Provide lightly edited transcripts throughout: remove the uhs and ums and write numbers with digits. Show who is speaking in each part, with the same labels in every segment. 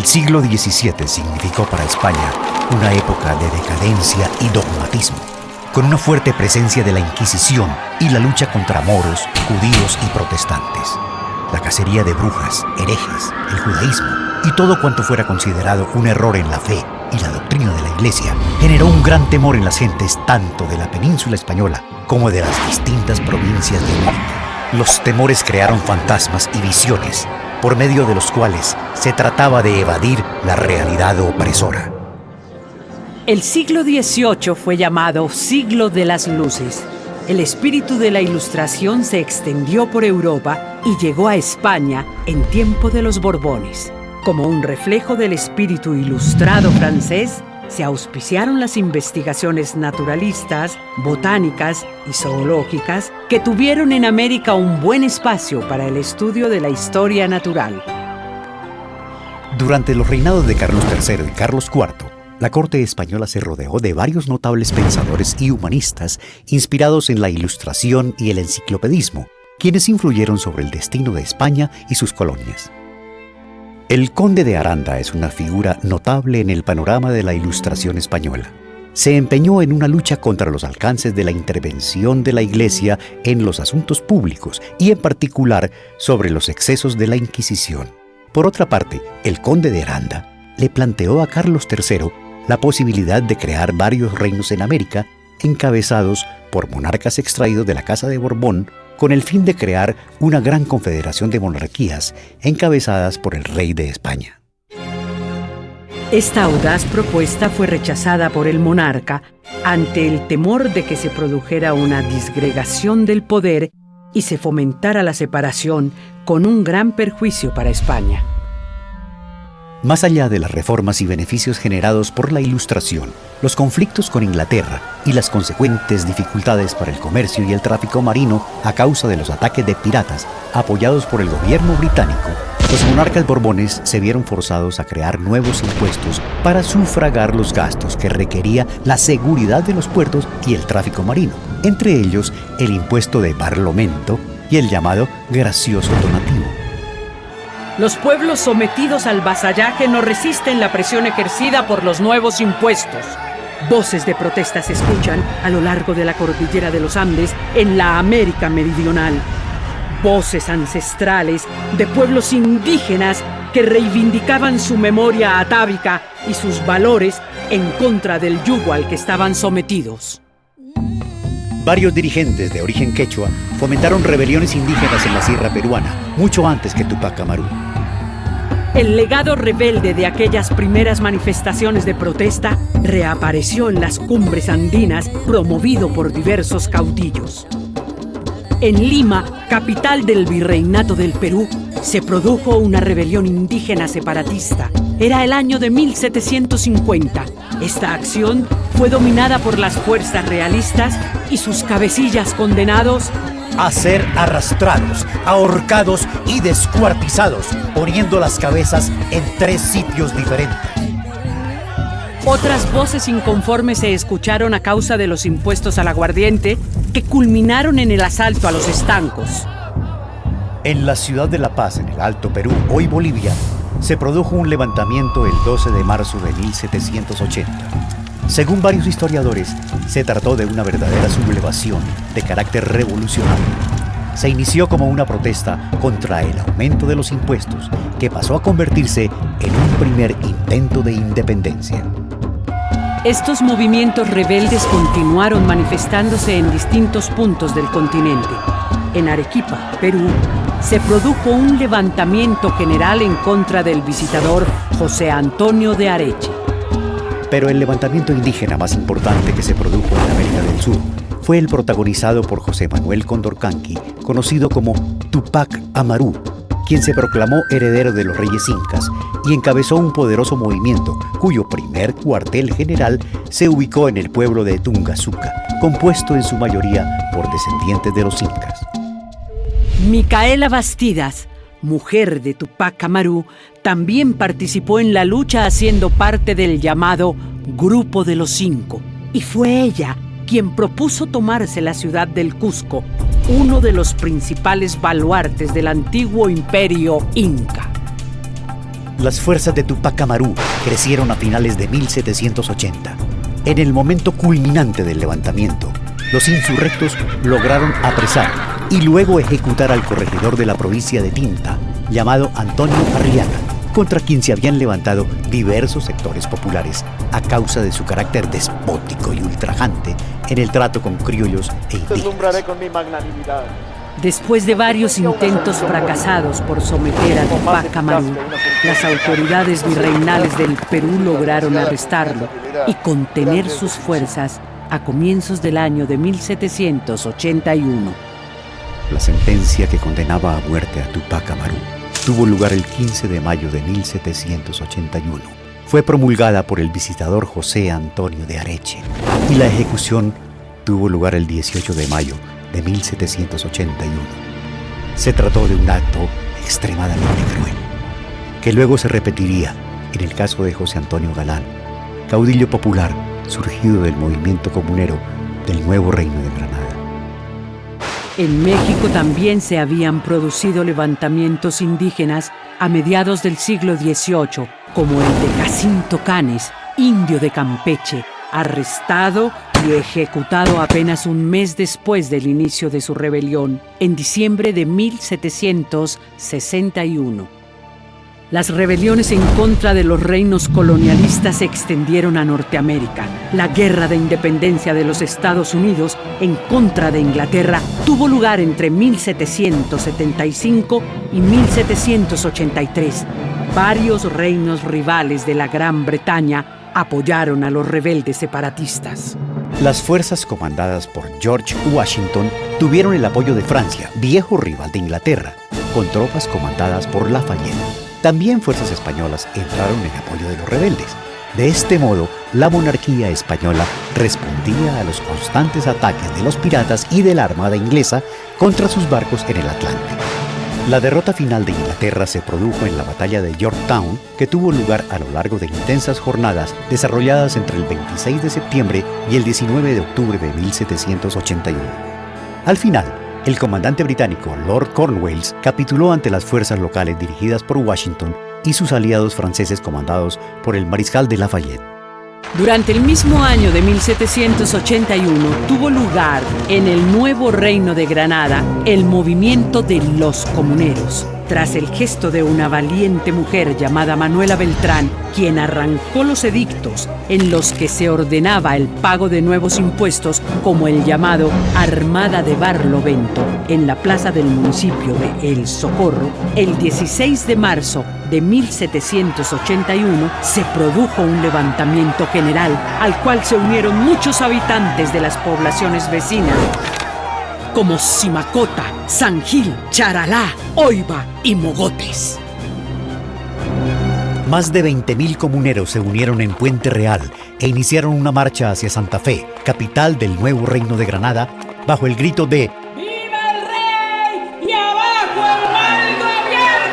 Speaker 1: El siglo XVII significó para España una época de decadencia y dogmatismo, con una fuerte presencia de la Inquisición y la lucha contra moros, judíos y protestantes, la cacería de brujas, herejes, el judaísmo y todo cuanto fuera considerado un error en la fe y la doctrina de la Iglesia generó un gran temor en las gentes tanto de la península española como de las distintas provincias de América. Los temores crearon fantasmas y visiones, por medio de los cuales se trataba de evadir la realidad opresora.
Speaker 2: El siglo XVIII fue llamado Siglo de las Luces. El espíritu de la Ilustración se extendió por Europa y llegó a España en tiempo de los Borbones. Como un reflejo del espíritu ilustrado francés, se auspiciaron las investigaciones naturalistas, botánicas y zoológicas que tuvieron en América un buen espacio para el estudio de la historia natural.
Speaker 1: Durante los reinados de Carlos III y Carlos IV, la corte española se rodeó de varios notables pensadores y humanistas inspirados en la Ilustración y el enciclopedismo, quienes influyeron sobre el destino de España y sus colonias. El conde de Aranda es una figura notable en el panorama de la Ilustración española. Se empeñó en una lucha contra los alcances de la intervención de la Iglesia en los asuntos públicos y en particular sobre los excesos de la Inquisición. Por otra parte, el conde de Aranda le planteó a Carlos III la posibilidad de crear varios reinos en América, encabezados por monarcas extraídos de la Casa de Borbón, con el fin de crear una gran confederación de monarquías encabezadas por el rey de España.
Speaker 2: Esta audaz propuesta fue rechazada por el monarca ante el temor de que se produjera una disgregación del poder y se fomentara la separación, con un gran perjuicio para España.
Speaker 1: Más allá de las reformas y beneficios generados por la Ilustración, los conflictos con Inglaterra y las consecuentes dificultades para el comercio y el tráfico marino a causa de los ataques de piratas apoyados por el gobierno británico, los monarcas borbones se vieron forzados a crear nuevos impuestos para sufragar los gastos que requería la seguridad de los puertos y el tráfico marino, entre ellos el impuesto de barlovento y el llamado gracioso donativo.
Speaker 2: Los pueblos sometidos al vasallaje no resisten la presión ejercida por los nuevos impuestos. Voces de protesta se escuchan a lo largo de la cordillera de los Andes en la América meridional. Voces ancestrales de pueblos indígenas que reivindicaban su memoria atávica y sus valores en contra del yugo al que estaban sometidos.
Speaker 1: Varios dirigentes de origen quechua fomentaron rebeliones indígenas en la sierra peruana, mucho antes que Tupac Amaru.
Speaker 2: El legado rebelde de aquellas primeras manifestaciones de protesta reapareció en las cumbres andinas, promovido por diversos caudillos. En Lima, capital del Virreinato del Perú, se produjo una rebelión indígena separatista. Era el año de 1750. Esta acción fue dominada por las fuerzas realistas y sus cabecillas condenados
Speaker 1: a ser arrastrados, ahorcados y descuartizados, poniendo las cabezas en 3 sitios diferentes.
Speaker 2: Otras voces inconformes se escucharon a causa de los impuestos al aguardiente que culminaron en el asalto a los estancos.
Speaker 1: En la ciudad de La Paz, en el Alto Perú, hoy Bolivia, se produjo un levantamiento el 12 de marzo de 1780. Según varios historiadores, se trató de una verdadera sublevación de carácter revolucionario. Se inició como una protesta contra el aumento de los impuestos, que pasó a convertirse en un primer intento de independencia.
Speaker 2: Estos movimientos rebeldes continuaron manifestándose en distintos puntos del continente. En Arequipa, Perú, se produjo un levantamiento general en contra del visitador José Antonio de Areche.
Speaker 1: Pero el levantamiento indígena más importante que se produjo en América del Sur fue el protagonizado por José Manuel Condorcanqui, conocido como Tupac Amaru, quien se proclamó heredero de los reyes incas y encabezó un poderoso movimiento cuyo primer cuartel general se ubicó en el pueblo de Tungazuca, compuesto en su mayoría por descendientes de los incas.
Speaker 2: Micaela Bastidas, mujer de Tupac Amaru, también participó en la lucha haciendo parte del llamado Grupo de los Cinco, y fue ella quien propuso tomarse la ciudad del Cusco, uno de los principales baluartes del antiguo imperio inca.
Speaker 1: Las fuerzas de Tupac Amaru crecieron a finales de 1780. En el momento culminante del levantamiento, los insurrectos lograron apresar y luego ejecutar al corregidor de la provincia de Tinta, llamado Antonio Arriaga, contra quien se habían levantado diversos sectores populares a causa de su carácter despótico y ultrajante en el trato con criollos e indígenas.
Speaker 2: Después de varios intentos fracasados por someter a Tupac Amaru, las autoridades virreinales del Perú lograron arrestarlo y contener sus fuerzas a comienzos del año de 1781.
Speaker 1: La sentencia que condenaba a muerte a Tupac Amaru tuvo lugar el 15 de mayo de 1781. Fue promulgada por el visitador José Antonio de Areche y la ejecución tuvo lugar el 18 de mayo de 1781. Se trató de un acto extremadamente cruel, que luego se repetiría en el caso de José Antonio Galán, caudillo popular surgido del movimiento comunero del Nuevo Reino de Granada.
Speaker 2: En México también se habían producido levantamientos indígenas a mediados del siglo XVIII, como el de Jacinto Canes, indio de Campeche, arrestado y ejecutado apenas un mes después del inicio de su rebelión, en diciembre de 1761. Las rebeliones en contra de los reinos colonialistas se extendieron a Norteamérica. La guerra de independencia de los Estados Unidos en contra de Inglaterra tuvo lugar entre 1775 y 1783. Varios reinos rivales de la Gran Bretaña apoyaron a los rebeldes separatistas.
Speaker 1: Las fuerzas comandadas por George Washington tuvieron el apoyo de Francia, viejo rival de Inglaterra, con tropas comandadas por Lafayette. También fuerzas españolas entraron en apoyo de los rebeldes. De este modo, la monarquía española respondía a los constantes ataques de los piratas y de la armada inglesa contra sus barcos en el Atlántico. La derrota final de Inglaterra se produjo en la batalla de Yorktown, que tuvo lugar a lo largo de intensas jornadas desarrolladas entre el 26 de septiembre y el 19 de octubre de 1781. Al final, el comandante británico Lord Cornwallis capituló ante las fuerzas locales dirigidas por Washington y sus aliados franceses comandados por el mariscal de Lafayette.
Speaker 2: Durante el mismo año de 1781 tuvo lugar en el Nuevo Reino de Granada el movimiento de los comuneros. Tras el gesto de una valiente mujer llamada Manuela Beltrán, quien arrancó los edictos en los que se ordenaba el pago de nuevos impuestos, como el llamado Armada de Barlovento, en la plaza del municipio de El Socorro, el 16 de marzo de 1781 se produjo un levantamiento general al cual se unieron muchos habitantes de las poblaciones vecinas, como Simacota, San Gil, Charalá, Oiba y Mogotes.
Speaker 1: Más de 20.000 comuneros se unieron en Puente Real e iniciaron una marcha hacia Santa Fe, capital del Nuevo Reino de Granada, bajo el grito de
Speaker 2: ¡Viva el rey y abajo el mal gobierno!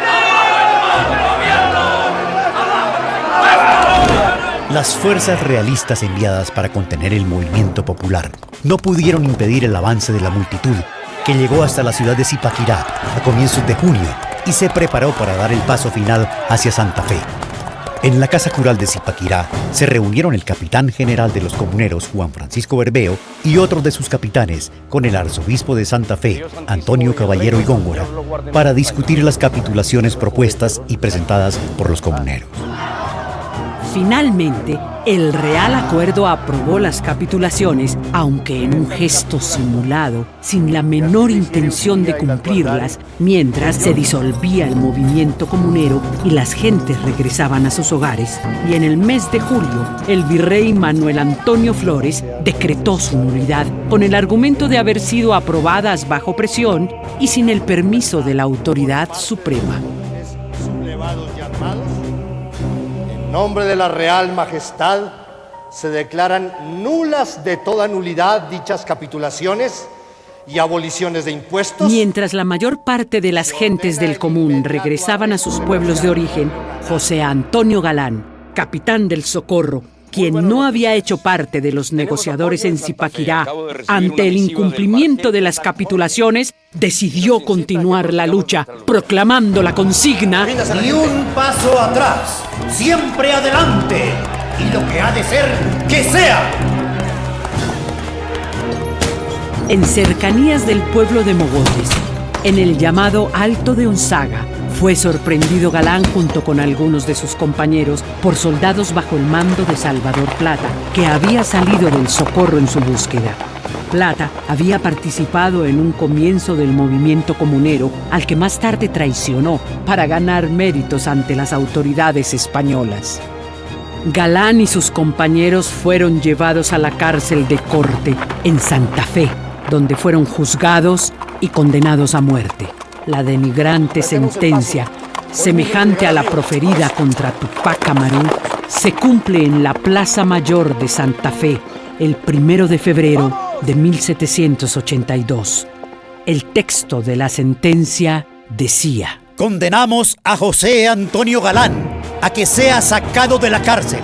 Speaker 1: Las fuerzas realistas enviadas para contener el movimiento popular no pudieron impedir el avance de la multitud, que llegó hasta la ciudad de Zipaquirá a comienzos de junio y se preparó para dar el paso final hacia Santa Fe. En la casa cural de Zipaquirá se reunieron el capitán general de los comuneros, Juan Francisco Berbeo, y otros de sus capitanes, con el arzobispo de Santa Fe, Antonio Caballero y Góngora, para discutir las capitulaciones propuestas y presentadas por los comuneros.
Speaker 2: Finalmente, el Real Acuerdo aprobó las capitulaciones, aunque en un gesto simulado, sin la menor intención de cumplirlas, mientras se disolvía el movimiento comunero y las gentes regresaban a sus hogares. Y en el mes de julio, el virrey Manuel Antonio Flores decretó su nulidad con el argumento de haber sido aprobadas bajo presión y sin el permiso de la autoridad suprema.
Speaker 3: Sublevados y armados, en nombre de la Real Majestad, se declaran nulas de toda nulidad dichas capitulaciones y aboliciones de impuestos.
Speaker 2: Mientras la mayor parte de las gentes del común regresaban a sus pueblos de origen, José Antonio Galán, capitán del Socorro, quien no había hecho parte de los negociadores en Zipaquirá, ante el incumplimiento de las capitulaciones, decidió continuar la lucha, proclamando la consigna:
Speaker 4: ni un paso atrás, siempre adelante, y lo que ha de ser, que sea.
Speaker 2: En cercanías del pueblo de Mogotes, en el llamado Alto de Onzaga, fue sorprendido Galán junto con algunos de sus compañeros por soldados bajo el mando de Salvador Plata, que había salido del Socorro en su búsqueda. Plata había participado en un comienzo del movimiento comunero, al que más tarde traicionó para ganar méritos ante las autoridades españolas. Galán y sus compañeros fueron llevados a la cárcel de Corte, en Santa Fe, donde fueron juzgados y condenados a muerte. La denigrante sentencia, semejante a la proferida contra Tupac Amaru, se cumple en la Plaza Mayor de Santa Fe el 1 de febrero de 1782. El texto de la sentencia decía:
Speaker 4: condenamos a José Antonio Galán a que sea sacado de la cárcel,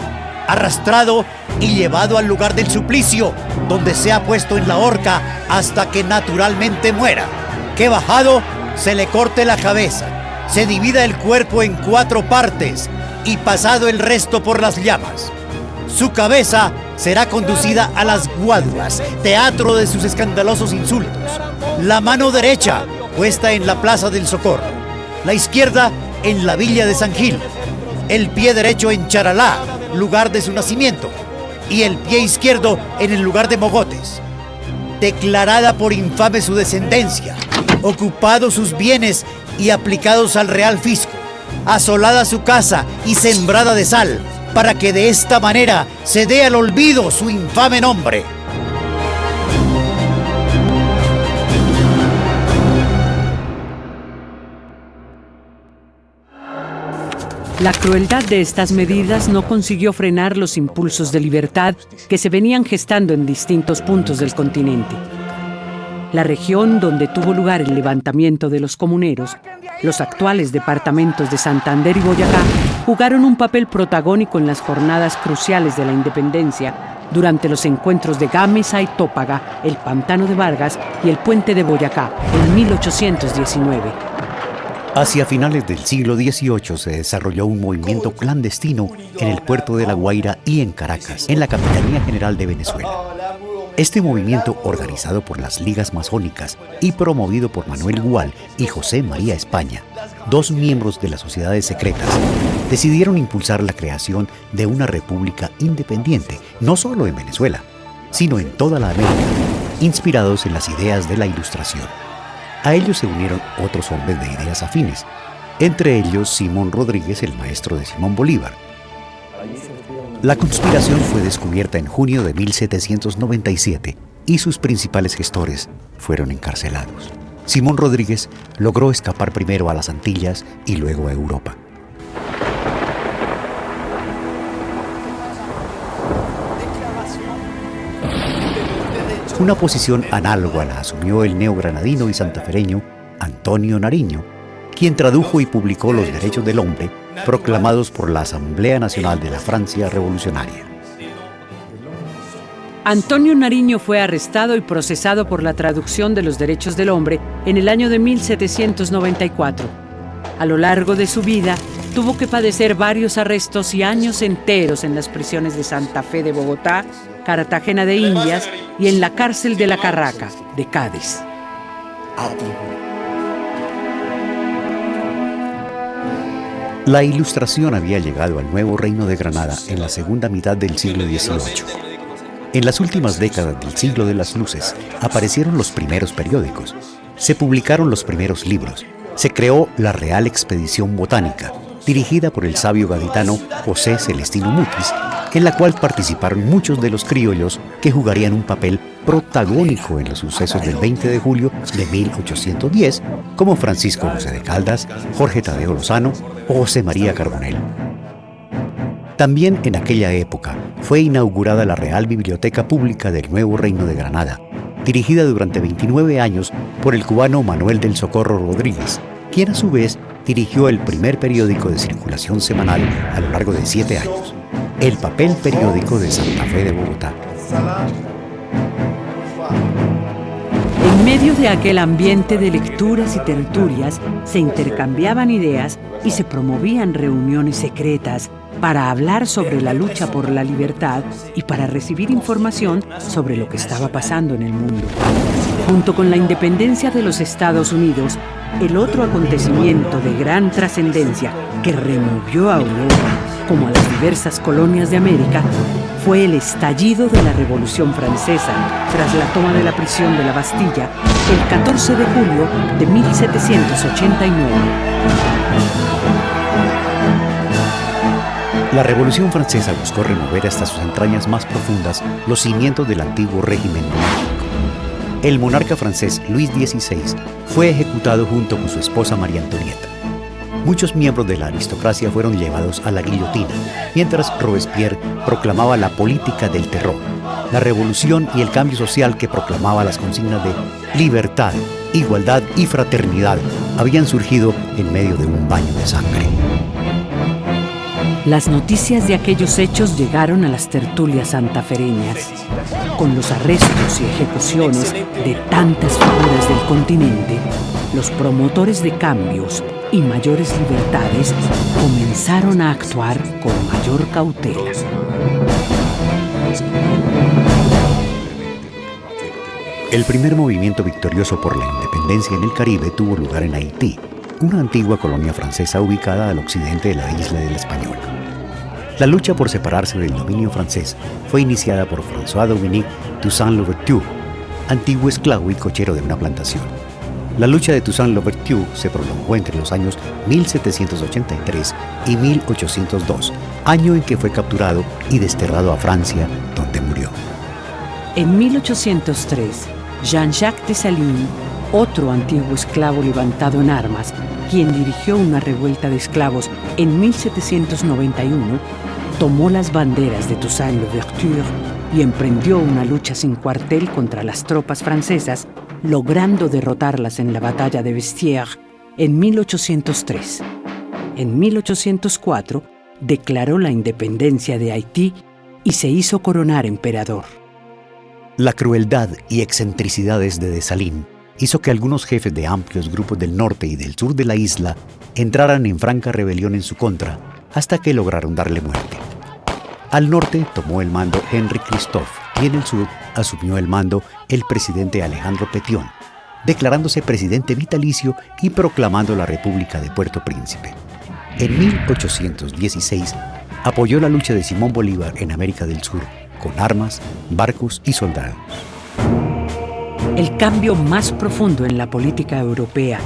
Speaker 4: arrastrado y llevado al lugar del suplicio, donde sea puesto en la horca hasta que naturalmente muera, que bajado se le corte la cabeza, se divida el cuerpo en 4 partes y pasado el resto por las llamas. Su cabeza será conducida a las Guaduas, teatro de sus escandalosos insultos. La mano derecha puesta en la Plaza del Socorro, la izquierda en la Villa de San Gil, el pie derecho en Charalá, lugar de su nacimiento, y el pie izquierdo en el lugar de Mogotes. Declarada por infame su descendencia, ocupados sus bienes y aplicados al real fisco, asolada su casa y sembrada de sal, para que de esta manera se dé al olvido su infame nombre.
Speaker 2: La crueldad de estas medidas no consiguió frenar los impulsos de libertad que se venían gestando en distintos puntos del continente. La región donde tuvo lugar el levantamiento de los comuneros, los actuales departamentos de Santander y Boyacá, jugaron un papel protagónico en las jornadas cruciales de la independencia durante los encuentros de Gámeza y Tópaga, el Pantano de Vargas y el Puente de Boyacá en 1819.
Speaker 1: Hacia finales del siglo XVIII se desarrolló un movimiento clandestino en el puerto de La Guaira y en Caracas, en la Capitanía General de Venezuela. Este movimiento, organizado por las ligas masónicas y promovido por Manuel Gual y José María España, 2 miembros de las sociedades secretas, decidieron impulsar la creación de una república independiente, no solo en Venezuela, sino en toda la América, inspirados en las ideas de la Ilustración. A ellos se unieron otros hombres de ideas afines, entre ellos Simón Rodríguez, el maestro de Simón Bolívar. La conspiración fue descubierta en junio de 1797 y sus principales gestores fueron encarcelados. Simón Rodríguez logró escapar primero a las Antillas y luego a Europa. Una posición análoga la asumió el neogranadino y santafereño Antonio Nariño, quien tradujo y publicó Los Derechos del Hombre, proclamados por la Asamblea Nacional de la Francia Revolucionaria.
Speaker 2: Antonio Nariño fue arrestado y procesado por la traducción de Los Derechos del Hombre en el año de 1794. A lo largo de su vida, tuvo que padecer varios arrestos y años enteros en las prisiones de Santa Fe de Bogotá, Cartagena de Indias y en la cárcel de La Carraca, de Cádiz.
Speaker 1: La Ilustración había llegado al nuevo Reino de Granada en la segunda mitad del siglo XVIII. En las últimas décadas del siglo de las luces aparecieron los primeros periódicos, se publicaron los primeros libros, se creó la Real Expedición Botánica, dirigida por el sabio gaditano José Celestino Mutis, en la cual participaron muchos de los criollos que jugarían un papel protagónico en los sucesos del 20 de julio de 1810, como Francisco José de Caldas, Jorge Tadeo Lozano o José María Carbonell. También en aquella época fue inaugurada la Real Biblioteca Pública del Nuevo Reino de Granada, dirigida durante 29 años por el cubano Manuel del Socorro Rodríguez, quien a su vez dirigió el primer periódico de circulación semanal a lo largo de 7 años. El papel periódico de Santa Fe de Bogotá.
Speaker 2: En medio de aquel ambiente de lecturas y tertulias, se intercambiaban ideas y se promovían reuniones secretas para hablar sobre la lucha por la libertad y para recibir información sobre lo que estaba pasando en el mundo. Junto con la independencia de los Estados Unidos, el otro acontecimiento de gran trascendencia que removió a Europa, como a las diversas colonias de América, fue el estallido de la Revolución Francesa tras la toma de la prisión de la Bastilla el 14 de julio de 1789.
Speaker 1: La Revolución Francesa buscó remover hasta sus entrañas más profundas los cimientos del antiguo régimen monárquico. El monarca francés Luis XVI fue ejecutado junto con su esposa María Antonieta. Muchos miembros de la aristocracia fueron llevados a la guillotina, mientras Robespierre proclamaba la política del terror, la revolución y el cambio social que proclamaba las consignas de libertad, igualdad y fraternidad habían surgido en medio de un baño de sangre.
Speaker 2: Las noticias de aquellos hechos llegaron a las tertulias santafereñas. Con los arrestos y ejecuciones de tantas figuras del continente, los promotores de cambios y mayores libertades comenzaron a actuar con mayor cautela.
Speaker 1: El primer movimiento victorioso por la independencia en el Caribe tuvo lugar en Haití, una antigua colonia francesa ubicada al occidente de la isla de La Española. La lucha por separarse del dominio francés fue iniciada por François-Dominique Toussaint Louverture, antiguo esclavo y cochero de una plantación. La lucha de Toussaint Louverture se prolongó entre los años 1783 y 1802, año en que fue capturado y desterrado a Francia, donde murió.
Speaker 2: En 1803, Jean-Jacques Dessalines, otro antiguo esclavo levantado en armas, quien dirigió una revuelta de esclavos en 1791, tomó las banderas de Toussaint Louverture y emprendió una lucha sin cuartel contra las tropas francesas, logrando derrotarlas en la batalla de Bastia en 1803. En 1804, declaró la independencia de Haití y se hizo coronar emperador.
Speaker 1: La crueldad y excentricidades de Dessalines hizo que algunos jefes de amplios grupos del norte y del sur de la isla entraran en franca rebelión en su contra, hasta que lograron darle muerte. Al norte tomó el mando Henri Christophe y en el sur asumió el mando el presidente Alejandro Pétion, declarándose presidente vitalicio y proclamando la República de Puerto Príncipe. En 1816 apoyó la lucha de Simón Bolívar en América del Sur con armas, barcos y soldados.
Speaker 2: El cambio más profundo en la política europea,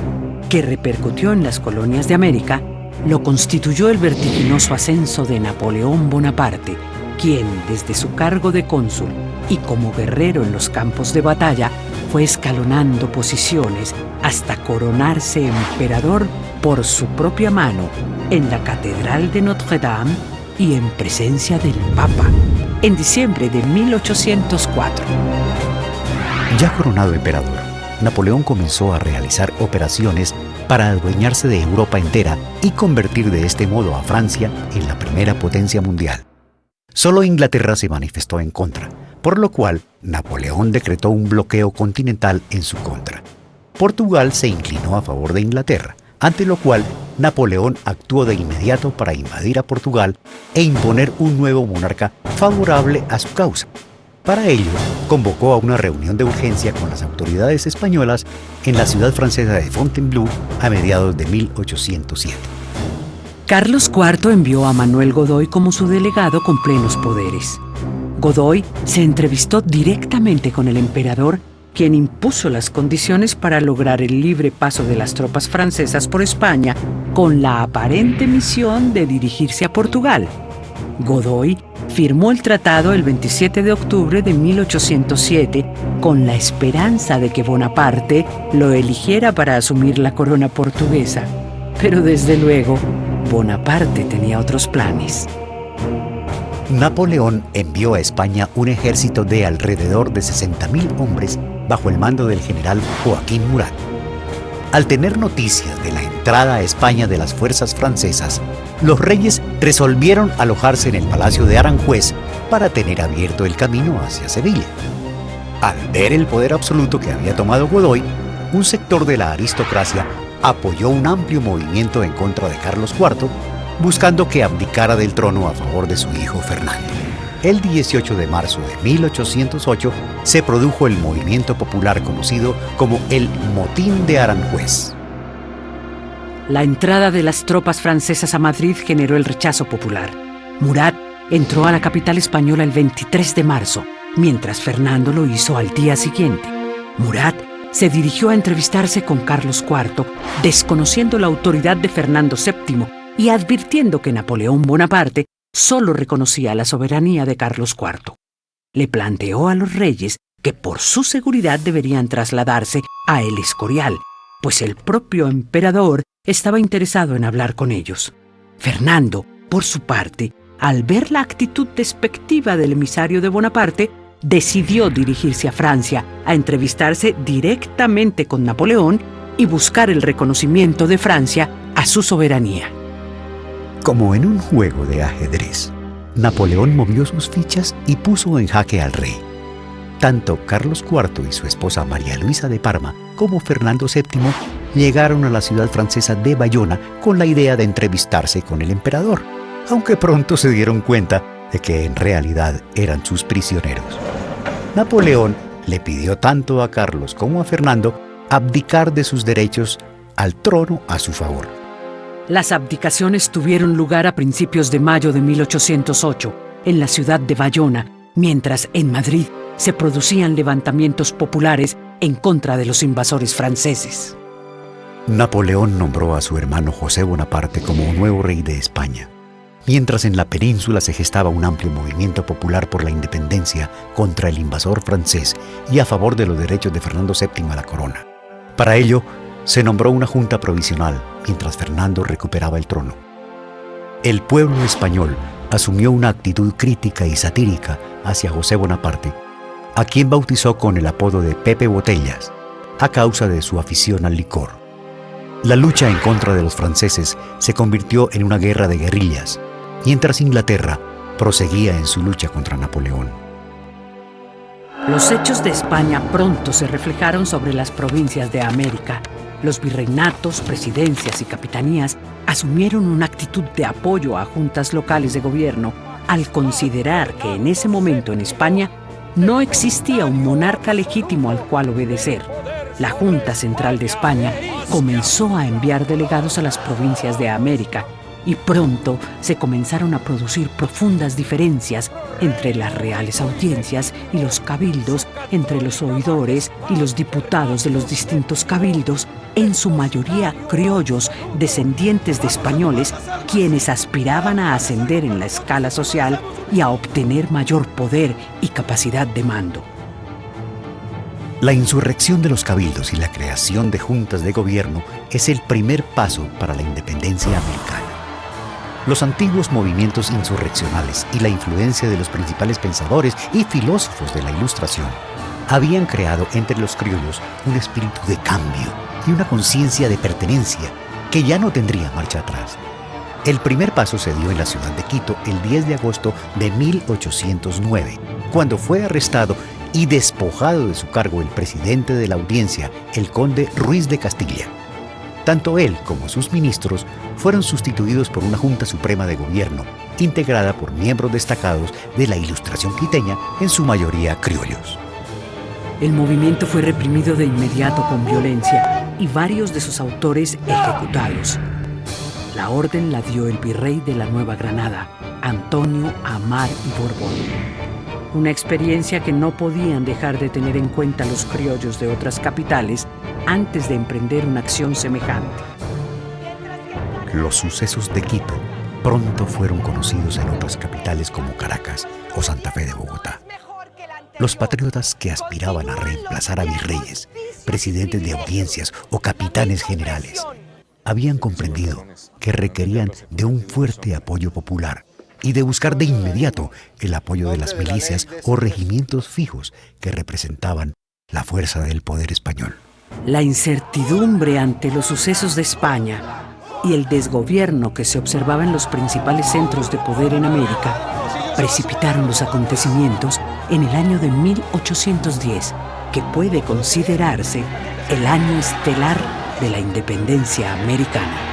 Speaker 2: que repercutió en las colonias de América, lo constituyó el vertiginoso ascenso de Napoleón Bonaparte, quien, desde su cargo de cónsul y como guerrero en los campos de batalla, fue escalonando posiciones hasta coronarse emperador por su propia mano en la Catedral de Notre Dame y en presencia del Papa, en diciembre de 1804.
Speaker 1: Ya coronado emperador, Napoleón comenzó a realizar operaciones para adueñarse de Europa entera y convertir de este modo a Francia en la primera potencia mundial. Solo Inglaterra se manifestó en contra, por lo cual Napoleón decretó un bloqueo continental en su contra. Portugal se inclinó a favor de Inglaterra, ante lo cual Napoleón actuó de inmediato para invadir a Portugal e imponer un nuevo monarca favorable a su causa. Para ello, convocó a una reunión de urgencia con las autoridades españolas en la ciudad francesa de Fontainebleau a mediados de 1807.
Speaker 2: Carlos IV envió a Manuel Godoy como su delegado con plenos poderes. Godoy se entrevistó directamente con el emperador, quien impuso las condiciones para lograr el libre paso de las tropas francesas por España, con la aparente misión de dirigirse a Portugal. Godoy firmó el tratado el 27 de octubre de 1807 con la esperanza de que Bonaparte lo eligiera para asumir la corona portuguesa. Pero desde luego, Bonaparte tenía otros planes.
Speaker 1: Napoleón envió a España un ejército de alrededor de 60.000 hombres bajo el mando del general Joaquín Murat. Al tener noticias de la entrada a España de las fuerzas francesas, los reyes resolvieron alojarse en el Palacio de Aranjuez para tener abierto el camino hacia Sevilla. Al ver el poder absoluto que había tomado Godoy, un sector de la aristocracia apoyó un amplio movimiento en contra de Carlos IV, buscando que abdicara del trono a favor de su hijo Fernando. El 18 de marzo de 1808 se produjo el movimiento popular conocido como el Motín de Aranjuez.
Speaker 2: La entrada de las tropas francesas a Madrid generó el rechazo popular. Murat entró a la capital española el 23 de marzo, mientras Fernando lo hizo al día siguiente. Murat se dirigió a entrevistarse con Carlos IV, desconociendo la autoridad de Fernando VII y advirtiendo que Napoleón Bonaparte solo reconocía la soberanía de Carlos IV. Le planteó a los reyes que por su seguridad deberían trasladarse a El Escorial, pues el propio emperador estaba interesado en hablar con ellos. Fernando, por su parte, al ver la actitud despectiva del emisario de Bonaparte, decidió dirigirse a Francia a entrevistarse directamente con Napoleón y buscar el reconocimiento de Francia a su soberanía.
Speaker 1: Como en un juego de ajedrez, Napoleón movió sus fichas y puso en jaque al rey. Tanto Carlos IV y su esposa María Luisa de Parma como Fernando VII llegaron a la ciudad francesa de Bayona con la idea de entrevistarse con el emperador, aunque pronto se dieron cuenta de que en realidad eran sus prisioneros. Napoleón le pidió tanto a Carlos como a Fernando abdicar de sus derechos al trono a su favor.
Speaker 2: Las abdicaciones tuvieron lugar a principios de mayo de 1808 en la ciudad de Bayona, mientras en Madrid se producían levantamientos populares en contra de los invasores franceses.
Speaker 1: Napoleón nombró a su hermano José Bonaparte como nuevo rey de España, mientras en la península se gestaba un amplio movimiento popular por la independencia contra el invasor francés y a favor de los derechos de Fernando VII a la corona. Para ello, se nombró una junta provisional mientras Fernando recuperaba el trono. El pueblo español asumió una actitud crítica y satírica hacia José Bonaparte, a quien bautizó con el apodo de Pepe Botellas, a causa de su afición al licor. La lucha en contra de los franceses se convirtió en una guerra de guerrillas, mientras Inglaterra proseguía en su lucha contra Napoleón.
Speaker 2: Los hechos de España pronto se reflejaron sobre las provincias de América. Los virreinatos, presidencias y capitanías asumieron una actitud de apoyo a juntas locales de gobierno al considerar que en ese momento en España no existía un monarca legítimo al cual obedecer. La Junta Central de España comenzó a enviar delegados a las provincias de América y pronto se comenzaron a producir profundas diferencias entre las reales audiencias y los cabildos, entre los oidores y los diputados de los distintos cabildos, en su mayoría criollos descendientes de españoles, quienes aspiraban a ascender en la escala social y a obtener mayor poder y capacidad de mando.
Speaker 1: La insurrección de los cabildos y la creación de juntas de gobierno es el primer paso para la independencia americana. Los antiguos movimientos insurreccionales y la influencia de los principales pensadores y filósofos de la Ilustración habían creado entre los criollos un espíritu de cambio y una conciencia de pertenencia que ya no tendría marcha atrás. El primer paso se dio en la ciudad de Quito el 10 de agosto de 1809, cuando fue arrestado y despojado de su cargo el presidente de la audiencia, el conde Ruiz de Castilla. Tanto él como sus ministros fueron sustituidos por una Junta Suprema de Gobierno, integrada por miembros destacados de la Ilustración quiteña, en su mayoría criollos.
Speaker 2: El movimiento fue reprimido de inmediato con violencia y varios de sus autores ejecutados. La orden la dio el virrey de la Nueva Granada, Antonio Amar y Borbón. Una experiencia que no podían dejar de tener en cuenta los criollos de otras capitales antes de emprender una acción semejante.
Speaker 1: Los sucesos de Quito pronto fueron conocidos en otras capitales como Caracas o Santa Fe de Bogotá. Los patriotas que aspiraban a reemplazar a virreyes, presidentes de audiencias o capitanes generales habían comprendido que requerían de un fuerte apoyo popular y de buscar de inmediato el apoyo de las milicias o regimientos fijos que representaban la fuerza del poder español.
Speaker 2: La incertidumbre ante los sucesos de España y el desgobierno que se observaba en los principales centros de poder en América precipitaron los acontecimientos en el año de 1810, que puede considerarse el año estelar de la independencia americana.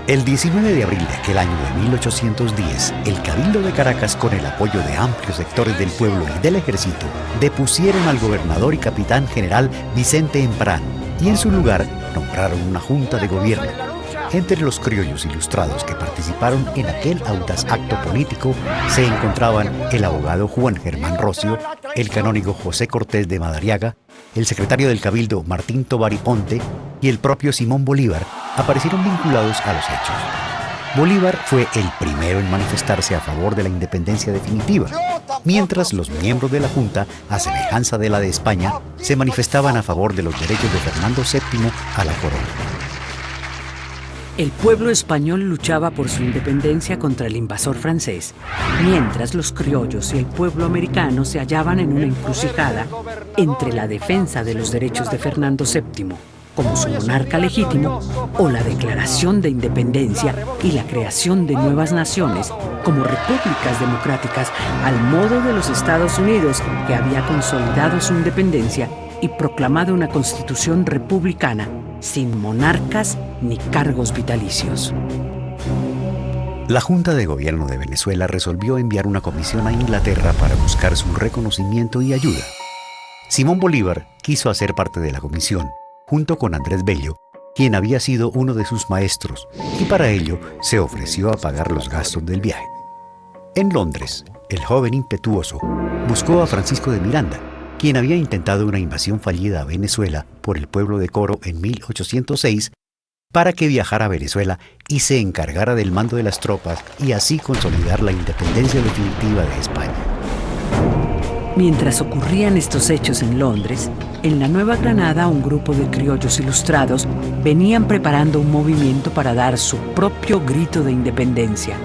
Speaker 1: El 19 de abril de aquel año de 1810, el Cabildo de Caracas, con el apoyo de amplios sectores del pueblo y del ejército, depusieron al gobernador y capitán general Vicente Emprán y en su lugar nombraron una junta de gobierno. Entre los criollos ilustrados que participaron en aquel audaz acto político se encontraban el abogado Juan Germán Rocio, el canónigo José Cortés de Madariaga, el secretario del Cabildo Martín Tovar y Ponte y el propio Simón Bolívar. Aparecieron vinculados a los hechos. Bolívar fue el primero en manifestarse a favor de la independencia definitiva, mientras los miembros de la Junta, a semejanza de la de España, se manifestaban a favor de los derechos de Fernando VII a la corona.
Speaker 2: El pueblo español luchaba por su independencia contra el invasor francés, mientras los criollos y el pueblo americano se hallaban en una encrucijada entre la defensa de los derechos de Fernando VII como su monarca legítimo o la declaración de independencia y la creación de nuevas naciones como repúblicas democráticas al modo de los Estados Unidos, que había consolidado su independencia y proclamado una constitución republicana sin monarcas ni cargos vitalicios.
Speaker 1: La Junta de Gobierno de Venezuela resolvió enviar una comisión a Inglaterra para buscar su reconocimiento y ayuda. Simón Bolívar quiso hacer parte de la comisión, junto con Andrés Bello, quien había sido uno de sus maestros, y para ello se ofreció a pagar los gastos del viaje. En Londres, el joven impetuoso buscó a Francisco de Miranda, quien había intentado una invasión fallida a Venezuela por el pueblo de Coro en 1806, para que viajara a Venezuela y se encargara del mando de las tropas y así consolidar la independencia definitiva de España.
Speaker 2: Mientras ocurrían estos hechos en Londres, en la Nueva Granada un grupo de criollos ilustrados venían preparando un movimiento para dar su propio grito de independencia.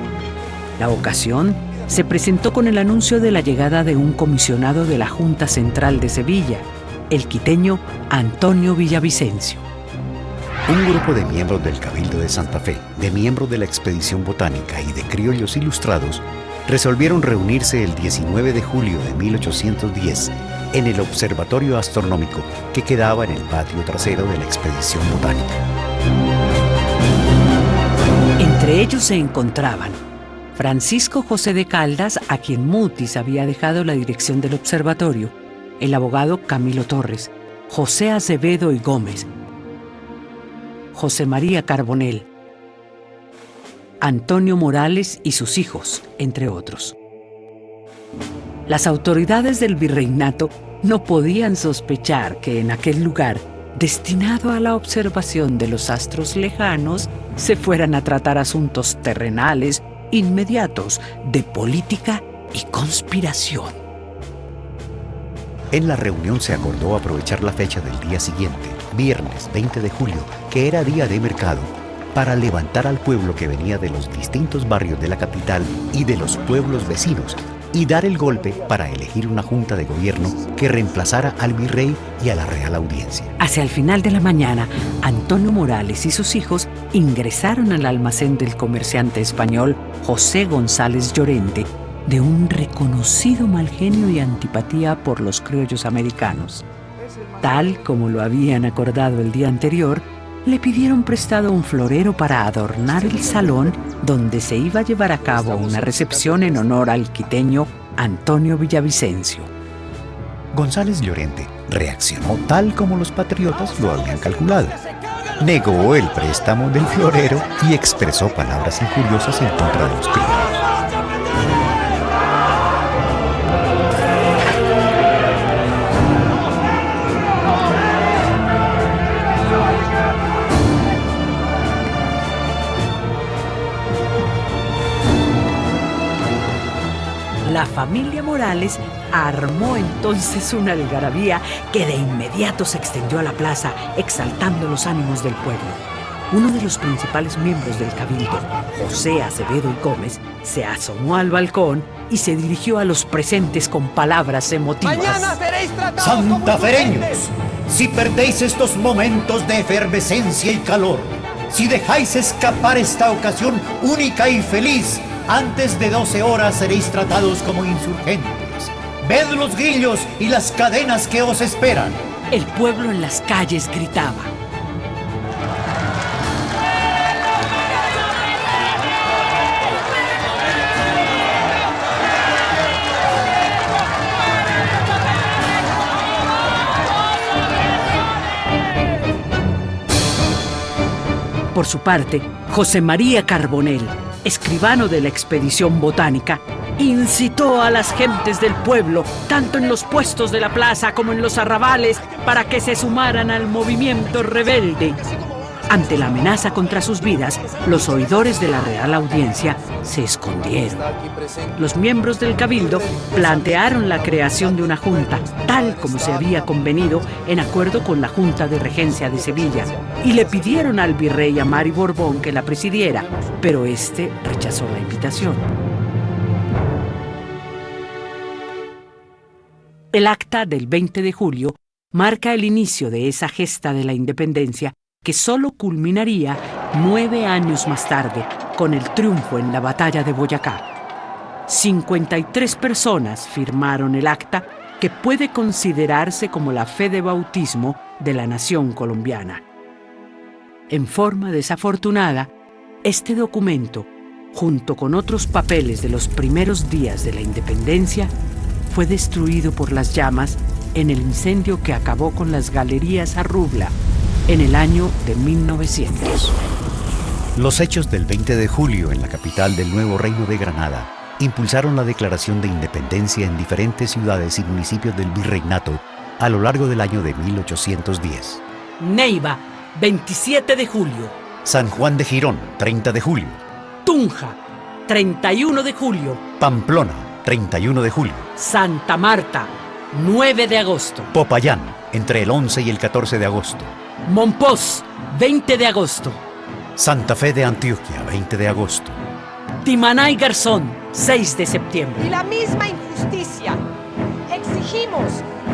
Speaker 2: La ocasión se presentó con el anuncio de la llegada de un comisionado de la Junta Central de Sevilla, el quiteño Antonio Villavicencio.
Speaker 1: Un grupo de miembros del Cabildo de Santa Fe, de miembros de la Expedición Botánica y de criollos ilustrados resolvieron reunirse el 19 de julio de 1810 en el Observatorio Astronómico que quedaba en el patio trasero de la Expedición Botánica.
Speaker 2: Entre ellos se encontraban Francisco José de Caldas, a quien Mutis había dejado la dirección del observatorio, el abogado Camilo Torres, José Acevedo y Gómez, José María Carbonell, Antonio Morales y sus hijos, entre otros. Las autoridades del virreinato no podían sospechar que en aquel lugar, destinado a la observación de los astros lejanos, se fueran a tratar asuntos terrenales, inmediatos, de política y conspiración.
Speaker 1: En la reunión se acordó aprovechar la fecha del día siguiente, viernes 20 de julio, que era día de mercado, para levantar al pueblo que venía de los distintos barrios de la capital y de los pueblos vecinos y dar el golpe para elegir una junta de gobierno que reemplazara al virrey y a la Real Audiencia.
Speaker 2: Hacia el final de la mañana, Antonio Morales y sus hijos ingresaron al almacén del comerciante español José González Llorente, de un reconocido mal genio y antipatía por los criollos americanos. Tal como lo habían acordado el día anterior, le pidieron prestado un florero para adornar el salón donde se iba a llevar a cabo una recepción en honor al quiteño Antonio Villavicencio.
Speaker 1: González Llorente reaccionó tal como los patriotas lo habían calculado. Negó el préstamo del florero y expresó palabras injuriosas en contra de los criollos.
Speaker 2: La familia Morales armó entonces una algarabía que de inmediato se extendió a la plaza, exaltando los ánimos del pueblo. Uno de los principales miembros del cabildo, José Acevedo y Gómez, se asomó al balcón y se dirigió a los presentes con palabras emotivas.
Speaker 5: ¡Mañana seréis tratados
Speaker 4: Santafereños, si perdéis estos momentos de efervescencia y calor, Si dejáis escapar esta ocasión única y feliz, antes de 12 horas seréis tratados como insurgentes. Ved los grillos y las cadenas que os esperan.
Speaker 2: El pueblo en las calles gritaba. Por su parte, José María Carbonell, escribano de la expedición botánica, incitó a las gentes del pueblo, tanto en los puestos de la plaza como en los arrabales, para que se sumaran al movimiento rebelde. Ante la amenaza contra sus vidas, los oidores de la Real Audiencia se escondieron. Los miembros del Cabildo plantearon la creación de una junta, tal como se había convenido en acuerdo con la Junta de Regencia de Sevilla, y le pidieron al virrey Amari Borbón que la presidiera, pero este rechazó la invitación. El acta del 20 de julio marca el inicio de esa gesta de la independencia que solo culminaría 9 años más tarde con el triunfo en la batalla de Boyacá. 53 personas firmaron el acta que puede considerarse como la fe de bautismo de la nación colombiana. En forma desafortunada, este documento, junto con otros papeles de los primeros días de la independencia, fue destruido por las llamas en el incendio que acabó con las Galerías Arrubla en el año de 1900.
Speaker 1: Los hechos del 20 de julio en la capital del nuevo Reino de Granada impulsaron la declaración de independencia en diferentes ciudades y municipios del virreinato a lo largo del año de 1810.
Speaker 2: Neiva, 27 de julio.
Speaker 1: San Juan de Girón, 30 de julio.
Speaker 2: Tunja, 31 de julio.
Speaker 1: Pamplona, 31 de julio.
Speaker 2: Santa Marta, 9 de agosto.
Speaker 1: Popayán, entre el 11 y el 14 de agosto.
Speaker 2: Monpós, 20 de agosto.
Speaker 1: Santa Fe de Antioquia, 20 de agosto.
Speaker 2: Timaná y Garzón, 6 de septiembre.
Speaker 5: Y la misma injusticia. Exigimos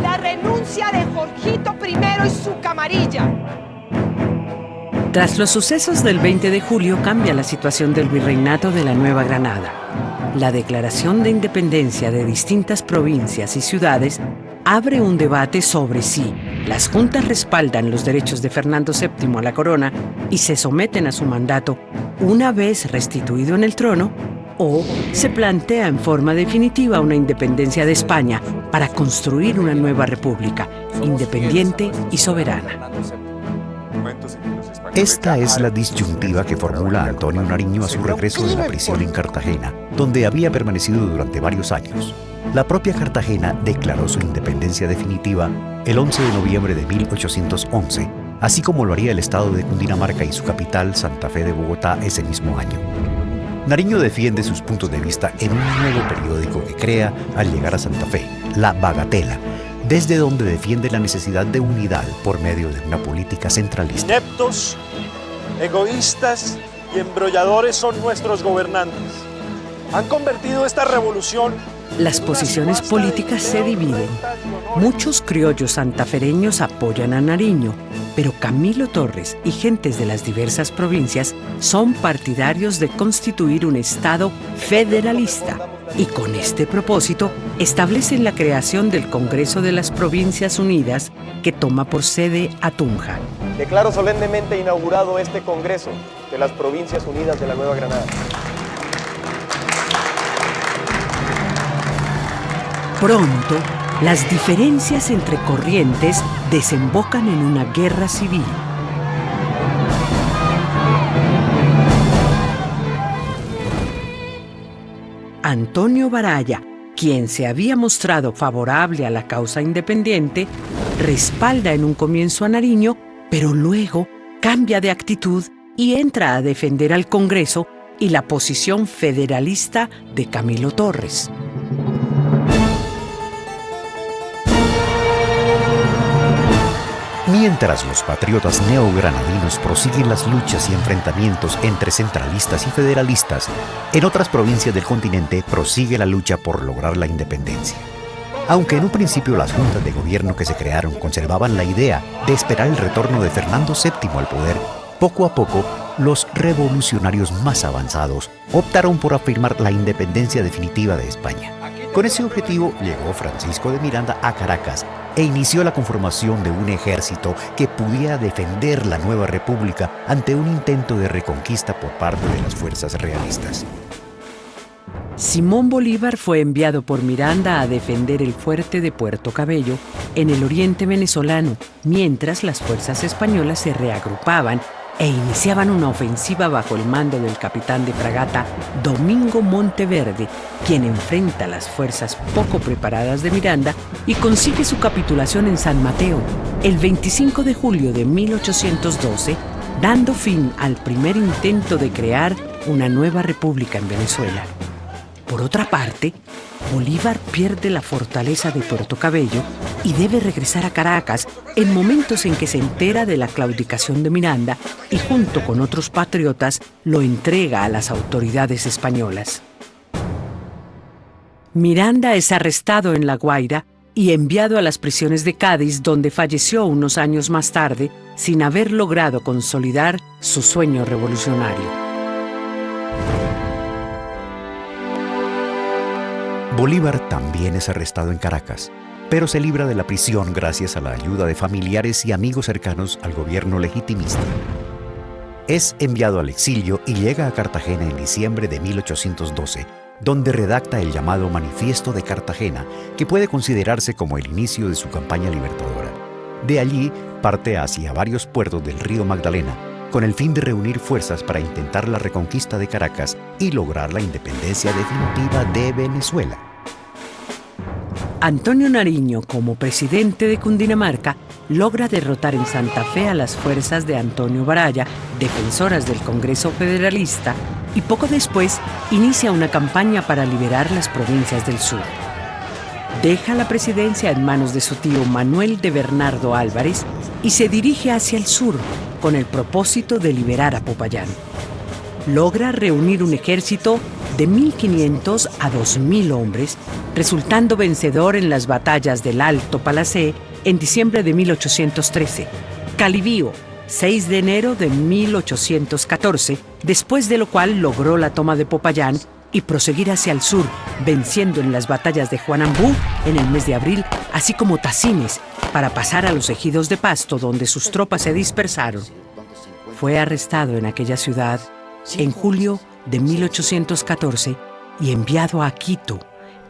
Speaker 5: la renuncia de Jorgito I y su camarilla.
Speaker 2: Tras los sucesos del 20 de julio cambia la situación del virreinato de la Nueva Granada. La declaración de independencia de distintas provincias y ciudades abre un debate sobre si las juntas respaldan los derechos de Fernando VII a la corona y se someten a su mandato una vez restituido en el trono, o se plantea en forma definitiva una independencia de España para construir una nueva república, independiente y soberana.
Speaker 1: Esta es la disyuntiva que formula Antonio Nariño a su regreso de la prisión en Cartagena, donde había permanecido durante varios años. La propia Cartagena declaró su independencia definitiva el 11 de noviembre de 1811, así como lo haría el estado de Cundinamarca y su capital, Santa Fe de Bogotá, ese mismo año. Nariño defiende sus puntos de vista en un nuevo periódico que crea al llegar a Santa Fe, La Bagatela, desde donde defiende la necesidad de unidad por medio de una política centralista.
Speaker 6: Ineptos, egoístas y embrolladores son nuestros gobernantes. Han convertido esta revolución.
Speaker 2: Las posiciones políticas se dividen. Muchos criollos santafereños apoyan a Nariño, pero Camilo Torres y gentes de las diversas provincias son partidarios de constituir un Estado federalista y con este propósito establecen la creación del Congreso de las Provincias Unidas, que toma por sede a Tunja.
Speaker 7: Declaro solemnemente inaugurado este Congreso de las Provincias Unidas de la Nueva Granada.
Speaker 2: Pronto, las diferencias entre corrientes desembocan en una guerra civil. Antonio Baraya, quien se había mostrado favorable a la causa independiente, respalda en un comienzo a Nariño, pero luego cambia de actitud y entra a defender al Congreso y la posición federalista de Camilo Torres.
Speaker 1: Mientras los patriotas neogranadinos prosiguen las luchas y enfrentamientos entre centralistas y federalistas, en otras provincias del continente prosigue la lucha por lograr la independencia. Aunque en un principio las juntas de gobierno que se crearon conservaban la idea de esperar el retorno de Fernando VII al poder, Poco a poco, los revolucionarios más avanzados optaron por afirmar la independencia definitiva de España. Con ese objetivo llegó Francisco de Miranda a Caracas e inició la conformación de un ejército que pudiera defender la nueva república ante un intento de reconquista por parte de las fuerzas realistas.
Speaker 2: Simón Bolívar fue enviado por Miranda a defender el fuerte de Puerto Cabello en el oriente venezolano, mientras las fuerzas españolas se reagrupaban e iniciaban una ofensiva bajo el mando del capitán de fragata Domingo Monteverde, quien enfrenta a las fuerzas poco preparadas de Miranda y consigue su capitulación en San Mateo el 25 de julio de 1812, dando fin al primer intento de crear una nueva república en Venezuela. Por otra parte, Bolívar pierde la fortaleza de Puerto Cabello y debe regresar a Caracas en momentos en que se entera de la claudicación de Miranda y junto con otros patriotas lo entrega a las autoridades españolas. Miranda es arrestado en La Guaira y enviado a las prisiones de Cádiz, donde falleció unos años más tarde sin haber logrado consolidar su sueño revolucionario.
Speaker 1: Bolívar también es arrestado en Caracas, pero se libra de la prisión gracias a la ayuda de familiares y amigos cercanos al gobierno legitimista. Es enviado al exilio y llega a Cartagena en diciembre de 1812, donde redacta el llamado Manifiesto de Cartagena, que puede considerarse como el inicio de su campaña libertadora. De allí parte hacia varios puertos del río Magdalena, con el fin de reunir fuerzas para intentar la reconquista de Caracas y lograr la independencia definitiva de Venezuela.
Speaker 2: Antonio Nariño, como presidente de Cundinamarca, logra derrotar en Santa Fe a las fuerzas de Antonio Baraya, defensoras del Congreso Federalista, y poco después inicia una campaña para liberar las provincias del sur. Deja la presidencia en manos de su tío Manuel de Bernardo Álvarez y se dirige hacia el sur con el propósito de liberar a Popayán. Logra reunir un ejército de 1.500 a 2.000 hombres, resultando vencedor en las batallas del Alto Palacé en diciembre de 1813, Calibío, 6 de enero de 1814, después de lo cual logró la toma de Popayán y proseguir hacia el sur, venciendo en las batallas de Juanambú en el mes de abril, así como Tacines, para pasar a los ejidos de Pasto, donde sus tropas se dispersaron. Fue arrestado en aquella ciudad en julio de 1814 y enviado a Quito,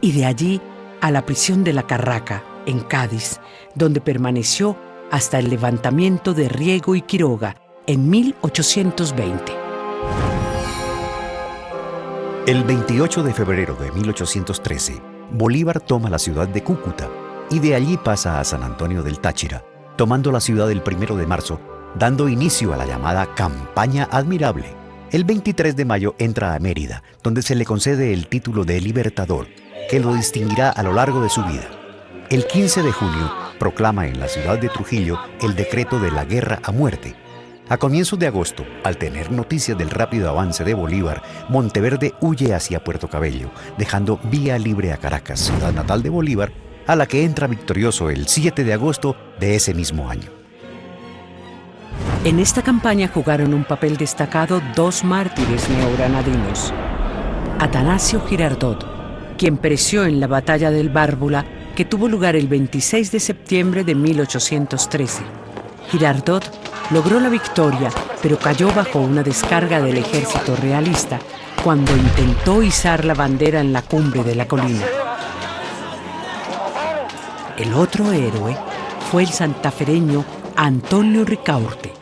Speaker 2: y de allí a la prisión de la Carraca, en Cádiz, donde permaneció hasta el levantamiento de Riego y Quiroga en 1820.
Speaker 1: El 28 de febrero de 1813, Bolívar toma la ciudad de Cúcuta y de allí pasa a San Antonio del Táchira, tomando la ciudad el 1 de marzo, dando inicio a la llamada Campaña Admirable. El 23 de mayo entra a Mérida, donde se le concede el título de Libertador, que lo distinguirá a lo largo de su vida. El 15 de junio proclama en la ciudad de Trujillo el decreto de la guerra a muerte. A comienzos de agosto, al tener noticias del rápido avance de Bolívar, Monteverde huye hacia Puerto Cabello, dejando vía libre a Caracas, ciudad natal de Bolívar, a la que entra victorioso el 7 de agosto de ese mismo año.
Speaker 2: En esta campaña jugaron un papel destacado dos mártires neogranadinos. Atanasio Girardot, quien pereció en la batalla del Bárbula, que tuvo lugar el 26 de septiembre de 1813. Girardot logró la victoria, pero cayó bajo una descarga del ejército realista cuando intentó izar la bandera en la cumbre de la colina. El otro héroe fue el santafereño Antonio Ricaurte,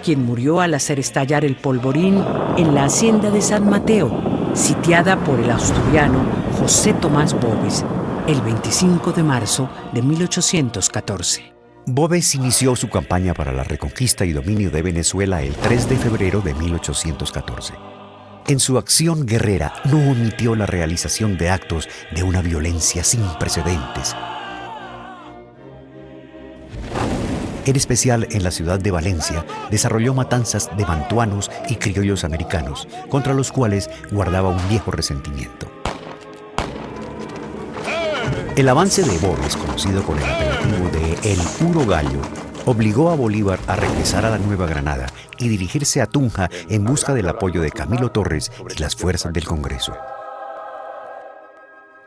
Speaker 2: quien murió al hacer estallar el polvorín en la hacienda de San Mateo, sitiada por el asturiano José Tomás Boves, el 25 de marzo de 1814.
Speaker 1: Boves inició su campaña para la reconquista y dominio de Venezuela el 3 de febrero de 1814. En su acción guerrera no omitió la realización de actos de una violencia sin precedentes. En especial en la ciudad de Valencia, desarrolló matanzas de mantuanos y criollos americanos, contra los cuales guardaba un viejo resentimiento. El avance de Boves, conocido con el apelativo de El Puro Gallo, obligó a Bolívar a regresar a la Nueva Granada y dirigirse a Tunja en busca del apoyo de Camilo Torres y las fuerzas del Congreso.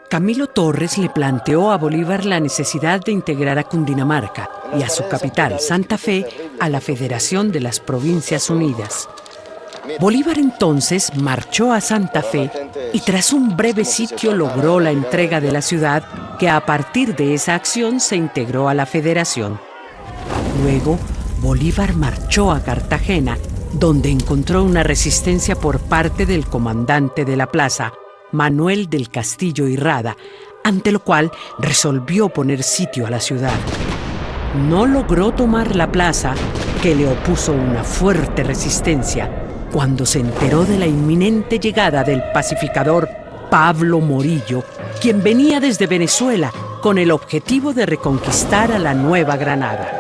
Speaker 2: Camilo Torres le planteó a Bolívar la necesidad de integrar a Cundinamarca y a su capital, Santa Fe, a la Federación de las Provincias Unidas. Bolívar entonces marchó a Santa Fe y tras un breve sitio logró la entrega de la ciudad, que a partir de esa acción se integró a la Federación. Luego, Bolívar marchó a Cartagena, donde encontró una resistencia por parte del comandante de la plaza, Manuel del Castillo y Rada, ante lo cual resolvió poner sitio a la ciudad. No logró tomar la plaza, que le opuso una fuerte resistencia, cuando se enteró de la inminente llegada del pacificador Pablo Morillo, quien venía desde Venezuela con el objetivo de reconquistar a la Nueva Granada.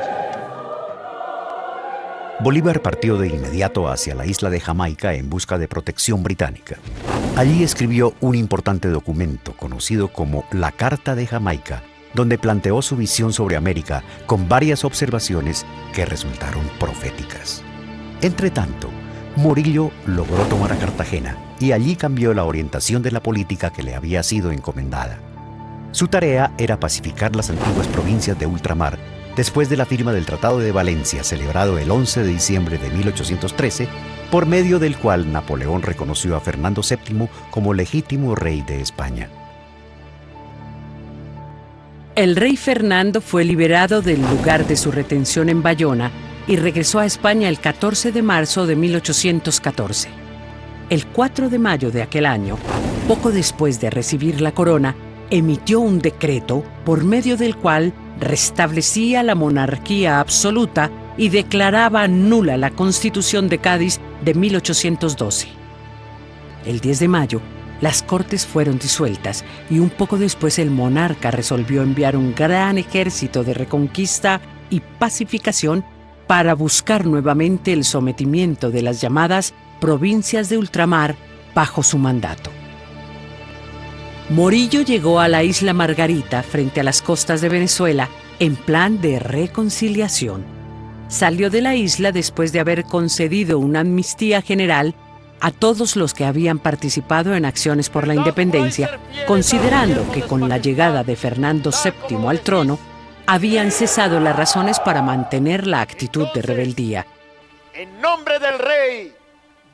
Speaker 1: Bolívar partió de inmediato hacia la isla de Jamaica en busca de protección británica. Allí escribió un importante documento conocido como la Carta de Jamaica, donde planteó su visión sobre América con varias observaciones que resultaron proféticas. Entretanto, Morillo logró tomar a Cartagena y allí cambió la orientación de la política que le había sido encomendada. Su tarea era pacificar las antiguas provincias de ultramar después de la firma del Tratado de Valencia, celebrado el 11 de diciembre de 1813, por medio del cual Napoleón reconoció a Fernando VII como legítimo rey de España.
Speaker 2: El rey Fernando fue liberado del lugar de su retención en Bayona y regresó a España el 14 de marzo de 1814. El 4 de mayo de aquel año, poco después de recibir la corona, emitió un decreto por medio del cual restablecía la monarquía absoluta y declaraba nula la Constitución de Cádiz de 1812. El 10 de mayo, las Cortes fueron disueltas y un poco después el monarca resolvió enviar un gran ejército de reconquista y pacificación para buscar nuevamente el sometimiento de las llamadas provincias de ultramar bajo su mandato. Morillo llegó a la isla Margarita, frente a las costas de Venezuela, en plan de reconciliación. Salió de la isla después de haber concedido una amnistía general a todos los que habían participado en acciones por la independencia, considerando que con la llegada de Fernando VII al trono, habían cesado las razones para mantener la actitud de rebeldía.
Speaker 6: En nombre del rey,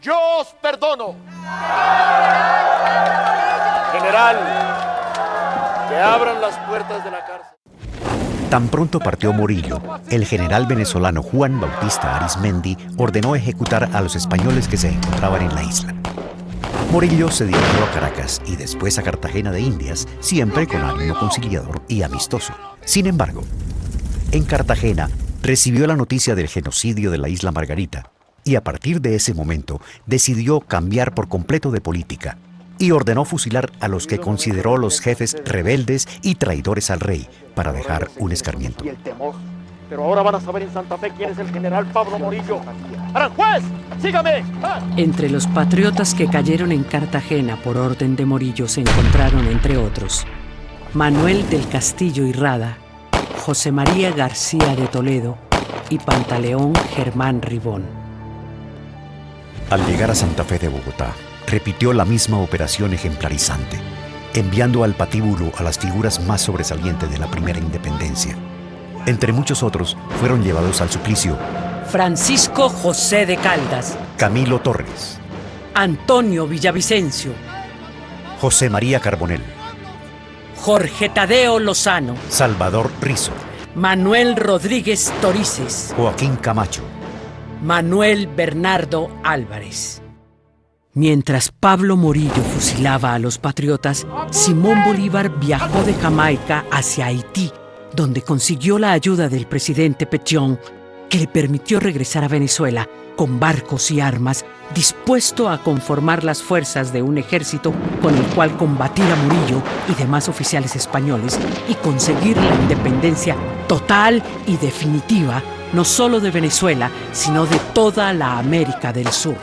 Speaker 6: yo os perdono. General, que abran las puertas de la cárcel.
Speaker 1: Tan pronto partió Morillo, el general venezolano Juan Bautista Arizmendi ordenó ejecutar a los españoles que se encontraban en la isla. Morillo se dirigió a Caracas y después a Cartagena de Indias, siempre con ánimo conciliador y amistoso. Sin embargo, en Cartagena recibió la noticia del genocidio de la isla Margarita y a partir de ese momento decidió cambiar por completo de política y ordenó fusilar a los que consideró los jefes rebeldes y traidores al rey para dejar un escarmiento.
Speaker 6: Pero ahora van a saber en Santa Fe quién es el general Pablo Morillo. ¡Aranjuez, sígame! ¡Ah!
Speaker 2: Entre los patriotas que cayeron en Cartagena por orden de Morillo se encontraron, entre otros, Manuel del Castillo y Rada, José María García de Toledo y Pantaleón Germán Ribón.
Speaker 1: Al llegar a Santa Fe de Bogotá, repitió la misma operación ejemplarizante, enviando al patíbulo a las figuras más sobresalientes de la primera independencia. Entre muchos otros, fueron llevados al suplicio
Speaker 2: Francisco José de Caldas,
Speaker 1: Camilo Torres,
Speaker 2: Antonio Villavicencio,
Speaker 1: José María Carbonell,
Speaker 2: Jorge Tadeo Lozano,
Speaker 1: Salvador Rizo,
Speaker 2: Manuel Rodríguez Torices,
Speaker 1: Joaquín Camacho,
Speaker 2: Manuel Bernardo Álvarez. Mientras Pablo Morillo fusilaba a los patriotas, Simón Bolívar viajó de Jamaica hacia Haití, donde consiguió la ayuda del presidente Pétion, que le permitió regresar a Venezuela con barcos y armas, dispuesto a conformar las fuerzas de un ejército con el cual combatir a Morillo y demás oficiales españoles y conseguir la independencia total y definitiva, no solo de Venezuela, sino de toda la América del Sur.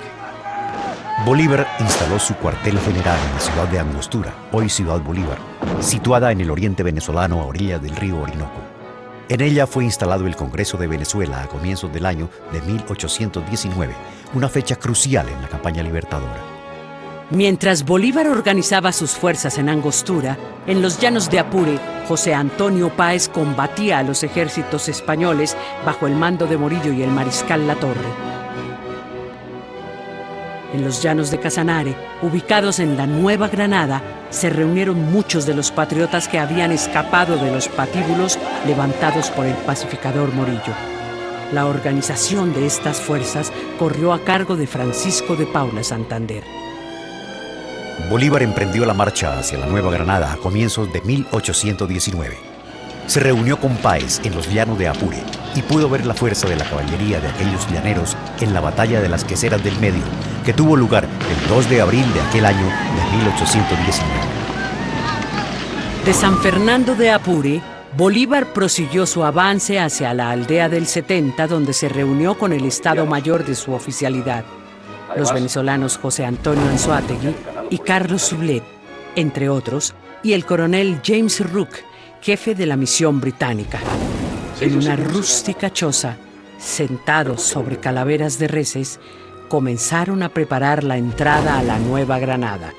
Speaker 1: Bolívar instaló su cuartel general en la ciudad de Angostura, hoy Ciudad Bolívar, situada en el oriente venezolano a orillas del río Orinoco. En ella fue instalado el Congreso de Venezuela a comienzos del año de 1819, una fecha crucial en la campaña libertadora.
Speaker 2: Mientras Bolívar organizaba sus fuerzas en Angostura, en los llanos de Apure, José Antonio Páez combatía a los ejércitos españoles bajo el mando de Morillo y el mariscal Latorre. En los llanos de Casanare, ubicados en la Nueva Granada, se reunieron muchos de los patriotas que habían escapado de los patíbulos levantados por el pacificador Morillo. La organización de estas fuerzas corrió a cargo de Francisco de Paula Santander.
Speaker 1: Bolívar emprendió la marcha hacia la Nueva Granada a comienzos de 1819. Se reunió con Páez en los llanos de Apure y pudo ver la fuerza de la caballería de aquellos llaneros en la batalla de las Queseras del Medio, que tuvo lugar el 2 de abril de aquel año de 1819.
Speaker 2: De San Fernando de Apure, Bolívar prosiguió su avance hacia la aldea del 70, donde se reunió con el Estado Mayor de su oficialidad, los venezolanos José Antonio Anzoátegui y Carlos Soulet, entre otros, y el coronel James Rooke, jefe de la misión británica. En una rústica choza, sentados sobre calaveras de reses, comenzaron a preparar la entrada a la Nueva Granada.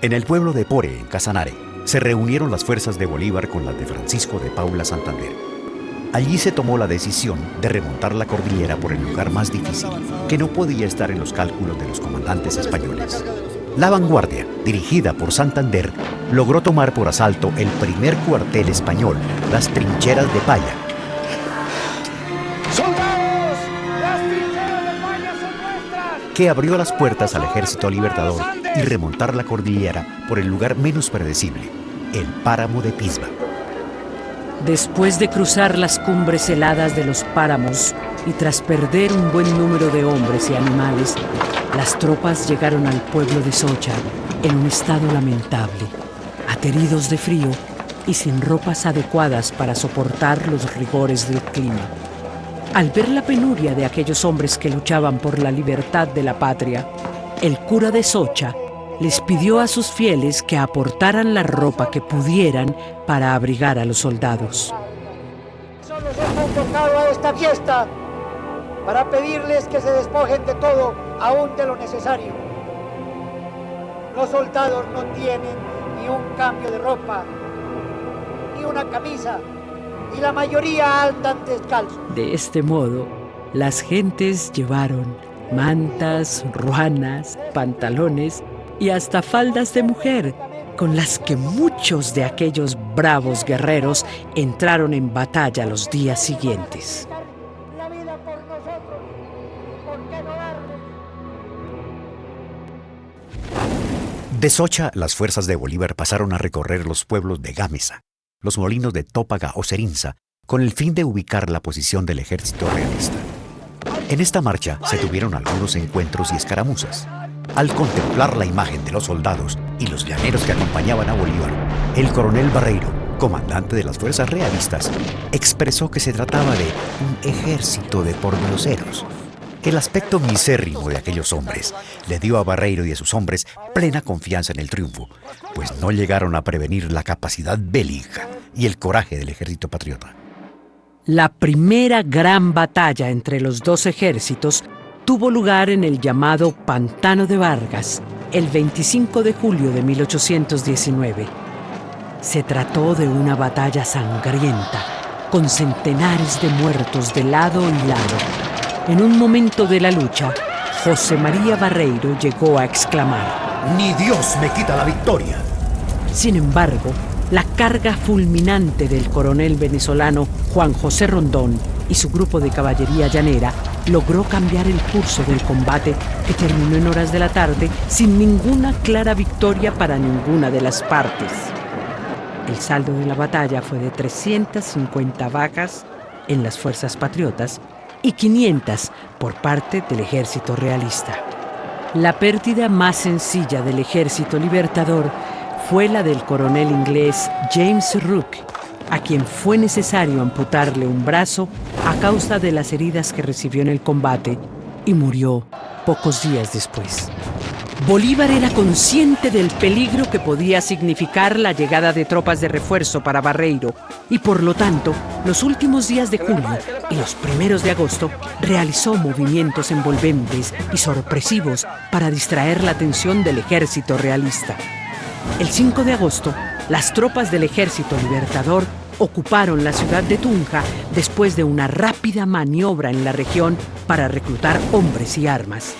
Speaker 1: En el pueblo de Pore, en Casanare, se reunieron las fuerzas de Bolívar con las de Francisco de Paula Santander. Allí se tomó la decisión de remontar la cordillera por el lugar más difícil, que no podía estar en los cálculos de los comandantes españoles. La vanguardia, dirigida por Santander, logró tomar por asalto el primer cuartel español, las trincheras de Paya.
Speaker 6: ¡Soldados! ¡Las trincheras de Paya son nuestras!
Speaker 1: Que abrió las puertas al ejército libertador y remontar la cordillera por el lugar menos predecible, el páramo de Pisba.
Speaker 2: Después de cruzar las cumbres heladas de los páramos y tras perder un buen número de hombres y animales, las tropas llegaron al pueblo de Socha en un estado lamentable, ateridos de frío y sin ropas adecuadas para soportar los rigores del clima. Al ver la penuria de aquellos hombres que luchaban por la libertad de la patria, el cura de Socha les pidió a sus fieles que aportaran la ropa que pudieran para abrigar a los soldados.
Speaker 8: Solo se ha convocado a esta fiesta para pedirles que se despojen de todo, aún de lo necesario. Los soldados no tienen ni un cambio de ropa, ni una camisa, y la mayoría andan descalzos.
Speaker 2: De este modo, las gentes llevaron mantas, ruanas, pantalones y hasta faldas de mujer, con las que muchos de aquellos bravos guerreros entraron en batalla los días siguientes.
Speaker 8: La vida por nosotros, ¿por qué no darle?
Speaker 1: De Socha, las fuerzas de Bolívar pasaron a recorrer los pueblos de Gámeza, los molinos de Tópaga o Cerinza, con el fin de ubicar la posición del ejército realista. En esta marcha se tuvieron algunos encuentros y escaramuzas. Al contemplar la imagen de los soldados y los llaneros que acompañaban a Bolívar, el coronel Barreiro, comandante de las fuerzas realistas, expresó que se trataba de un ejército de pordiosero. El aspecto misérrimo de aquellos hombres le dio a Barreiro y a sus hombres plena confianza en el triunfo, pues no llegaron a prevenir la capacidad bélica y el coraje del ejército patriota.
Speaker 2: La primera gran batalla entre los dos ejércitos tuvo lugar en el llamado Pantano de Vargas, el 25 de julio de 1819. Se trató de una batalla sangrienta, con centenares de muertos de lado y lado. En un momento de la lucha, José María Barreiro llegó a exclamar:
Speaker 4: ¡Ni Dios me quita la victoria!
Speaker 2: Sin embargo, la carga fulminante del coronel venezolano Juan José Rondón y su grupo de caballería llanera logró cambiar el curso del combate, que terminó en horas de la tarde sin ninguna clara victoria para ninguna de las partes. El saldo de la batalla fue de 350 bajas en las fuerzas patriotas y 500 por parte del ejército realista. La pérdida más sencilla del ejército libertador fue la del coronel inglés James Rooke, a quien fue necesario amputarle un brazo a causa de las heridas que recibió en el combate y murió pocos días después. Bolívar era consciente del peligro que podía significar la llegada de tropas de refuerzo para Barreiro y por lo tanto, los últimos días de julio y los primeros de agosto realizó movimientos envolventes y sorpresivos para distraer la atención del ejército realista. El 5 de agosto, las tropas del Ejército Libertador ocuparon la ciudad de Tunja después de una rápida maniobra en la región para reclutar hombres y armas.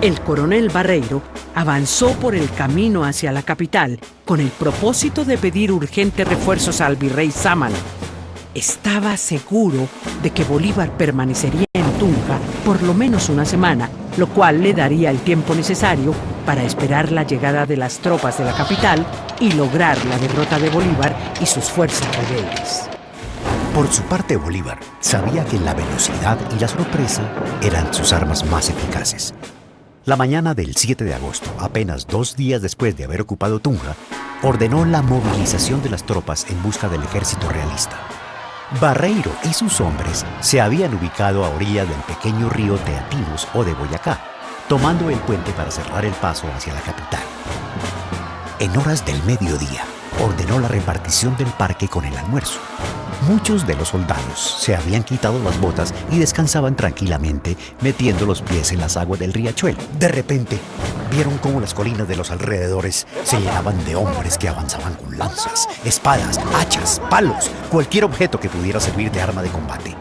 Speaker 2: El coronel Barreiro avanzó por el camino hacia la capital con el propósito de pedir urgentes refuerzos al virrey Sámano. Estaba seguro de que Bolívar permanecería en Tunja por lo menos una semana, lo cual le daría el tiempo necesario para esperar la llegada de las tropas de la capital y lograr la derrota de Bolívar y sus fuerzas rebeldes.
Speaker 1: Por su parte, Bolívar sabía que la velocidad y la sorpresa eran sus armas más eficaces. La mañana del 7 de agosto, apenas 2 días después de haber ocupado Tunja, ordenó la movilización de las tropas en busca del ejército realista. Barreiro y sus hombres se habían ubicado a orillas del pequeño río Teatinos o de Boyacá, tomando el puente para cerrar el paso hacia la capital. En horas del mediodía, ordenó la repartición del parque con el almuerzo. Muchos de los soldados se habían quitado las botas y descansaban tranquilamente metiendo los pies en las aguas del riachuelo. De repente, vieron cómo las colinas de los alrededores se llenaban de hombres que avanzaban con lanzas, espadas, hachas, palos, cualquier objeto que pudiera servir de arma de combate.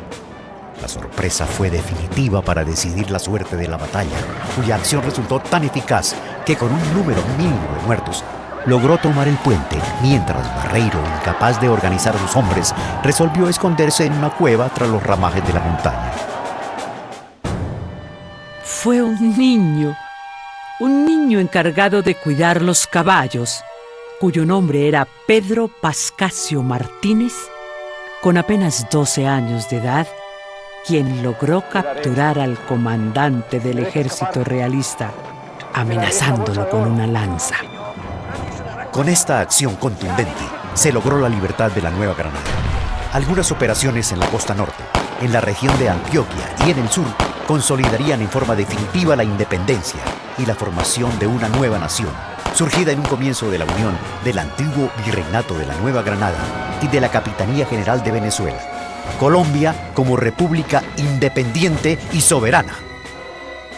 Speaker 1: La sorpresa fue definitiva para decidir la suerte de la batalla, cuya acción resultó tan eficaz que con un número mínimo de muertos, logró tomar el puente, mientras Barreiro, incapaz de organizar a sus hombres, resolvió esconderse en una cueva tras los ramajes de la montaña.
Speaker 2: Fue un niño encargado de cuidar los caballos, cuyo nombre era Pedro Pascasio Martínez, con apenas 12 años de edad, quien logró capturar al comandante del ejército realista, amenazándolo con una lanza.
Speaker 1: Con esta acción contundente, se logró la libertad de la Nueva Granada. Algunas operaciones en la costa norte, en la región de Antioquia y en el sur consolidarían en forma definitiva la independencia y la formación de una nueva nación, surgida en un comienzo de la unión del antiguo virreinato de la Nueva Granada y de la Capitanía General de Venezuela, Colombia como república independiente y soberana.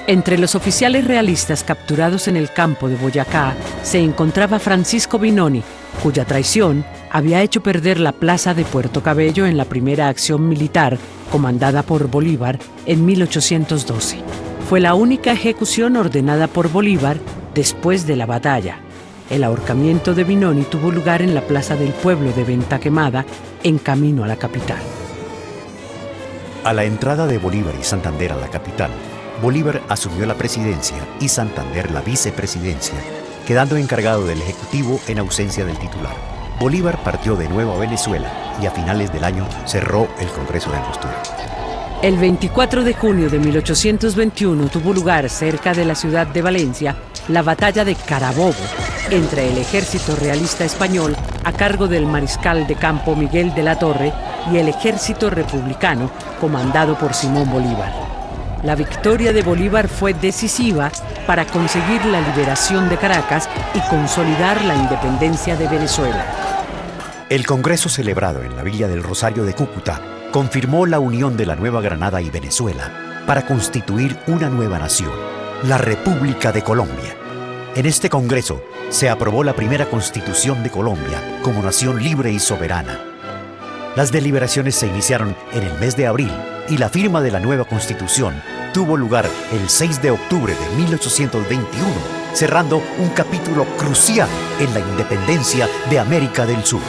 Speaker 2: Entre los oficiales realistas capturados en el campo de Boyacá se encontraba Francisco Binoni, cuya traición había hecho perder la plaza de Puerto Cabello en la primera acción militar comandada por Bolívar en 1812. Fue la única ejecución ordenada por Bolívar después de la batalla. El ahorcamiento de Binoni tuvo lugar en la plaza del pueblo de Venta Quemada, en camino a la capital.
Speaker 1: A la entrada de Bolívar y Santander a la capital, Bolívar asumió la presidencia y Santander la vicepresidencia, quedando encargado del Ejecutivo en ausencia del titular. Bolívar partió de nuevo a Venezuela y a finales del año cerró el Congreso de Angostura.
Speaker 2: El 24 de junio de 1821 tuvo lugar cerca de la ciudad de Valencia la batalla de Carabobo entre el ejército realista español a cargo del mariscal de campo Miguel de la Torre y el ejército republicano comandado por Simón Bolívar. La victoria de Bolívar fue decisiva para conseguir la liberación de Caracas y consolidar la independencia de Venezuela.
Speaker 1: El Congreso celebrado en la Villa del Rosario de Cúcuta confirmó la unión de la Nueva Granada y Venezuela para constituir una nueva nación, la República de Colombia. En este Congreso se aprobó la primera Constitución de Colombia como nación libre y soberana. Las deliberaciones se iniciaron en el mes de abril y la firma de la nueva Constitución tuvo lugar el 6 de octubre de 1821, cerrando un capítulo crucial en la independencia de América del Sur.